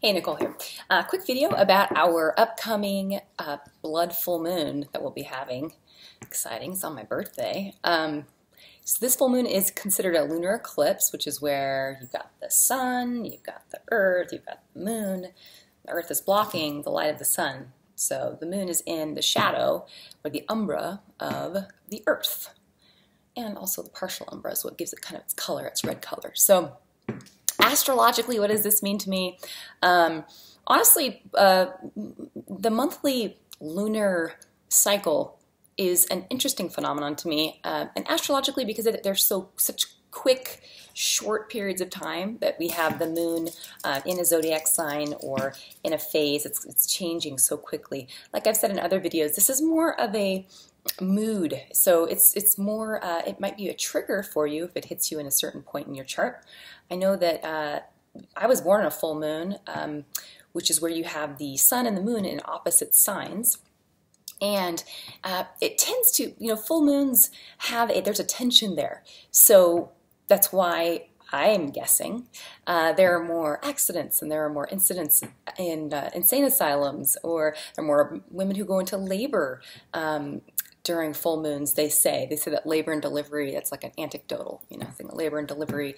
Hey, Nicole here. Quick video about our upcoming blood full moon that we'll be having. Exciting, it's on my birthday. So this full moon is considered a lunar eclipse, which is where you've got the sun, you've got the earth, you've got the moon. The earth is blocking the light of the sun. So the moon is in the shadow or the umbra of the earth. And also the partial umbra is what gives it kind of its color, its red color. So astrologically, what does this mean to me? Honestly, the monthly lunar cycle is an interesting phenomenon to me, and astrologically because there's such quick, short periods of time that we have the moon in a zodiac sign or in a phase. It's changing so quickly. Like I've said in other videos, this is more of a mood. So it's more, it might be a trigger for you if it hits you in a certain point in your chart. I know that I was born on a full moon, which is where you have the sun and the moon in opposite signs. And it tends to, full moons there's a tension there. So that's why I'm guessing there are more accidents and there are more incidents in insane asylums, or there are more women who go into labor during full moons. They say that labor and delivery, that's like an anecdotal, thing. Labor and delivery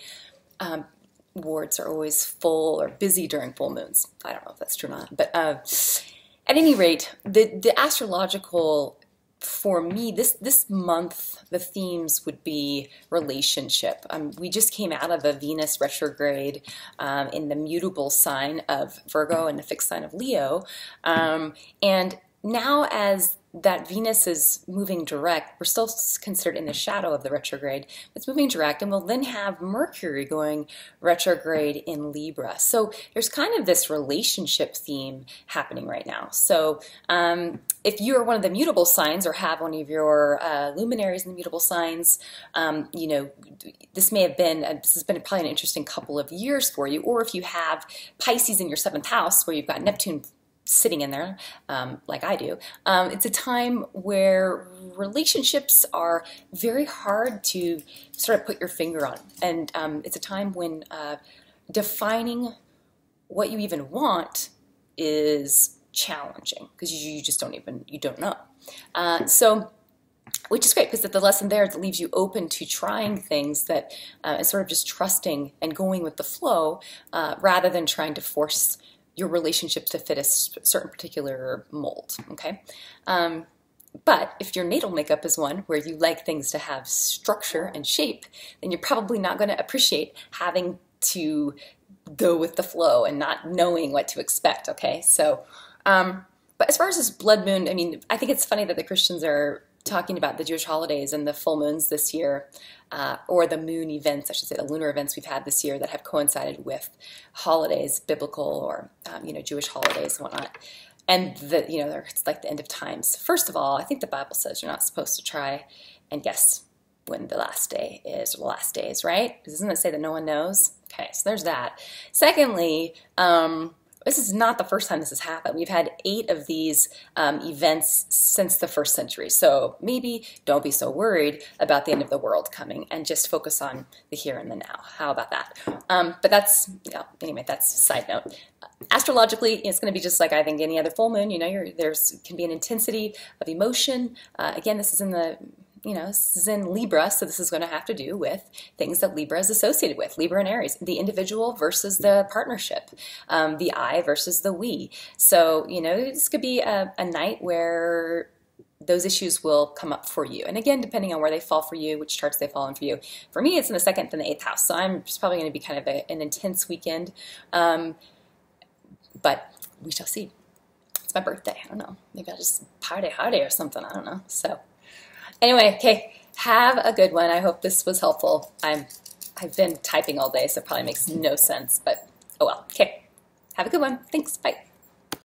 wards are always full or busy during full moons. I don't know if that's true or not, but at any rate, the astrological, for me, this month, the themes would be relationship. We just came out of a Venus retrograde in the mutable sign of Virgo and the fixed sign of Leo, and now as that Venus is moving direct, we're still considered in the shadow of the retrograde. It's moving direct, and we'll then have Mercury going retrograde in Libra. So there's kind of this relationship theme happening right now. So if you're one of the mutable signs or have one of your luminaries in the mutable signs, this has been probably an interesting couple of years for you. Or if you have Pisces in your 7th house where you've got Neptune sitting in there, like I do, it's a time where relationships are very hard to sort of put your finger on. And it's a time when defining what you even want is challenging because you just don't know. Which is great because the lesson there leaves you open to trying things that is sort of just trusting and going with the flow rather than trying to force your relationships to fit a certain particular mold, okay? But if your natal makeup is one where you like things to have structure and shape, then you're probably not going to appreciate having to go with the flow and not knowing what to expect, okay? So, but as far as this blood moon, I think it's funny that the Christians are talking about the Jewish holidays and the full moons this year, or the moon events, I should say, the lunar events we've had this year that have coincided with holidays, biblical or Jewish holidays and whatnot. And it's like the end of times. First of all, I think the Bible says you're not supposed to try and guess when the last day is, or the last days, right? Doesn't it say that no one knows? Okay, so there's that. Secondly, this is not the first time this has happened. We've had 8 of these events since the 1st century. So maybe don't be so worried about the end of the world coming and just focus on the here and the now. How about that? But that's, anyway, that's a side note. Astrologically, it's going to be just like I think any other full moon. There's can be an intensity of emotion. Again, this is in the this is in Libra, so this is going to have to do with things that Libra is associated with. Libra and Aries, the individual versus the partnership, the I versus the we. So, this could be a night where those issues will come up for you. And again, depending on where they fall for you, which charts they fall in for you. For me, it's in the 2nd and the 8th house, so it's probably going to be kind of an intense weekend. But we shall see. It's my birthday. I don't know. Maybe I'll just party hardy or something. I don't know. So anyway, okay, have a good one. I hope this was helpful. I've been typing all day, so it probably makes no sense, but oh well. Okay, have a good one. Thanks. Bye.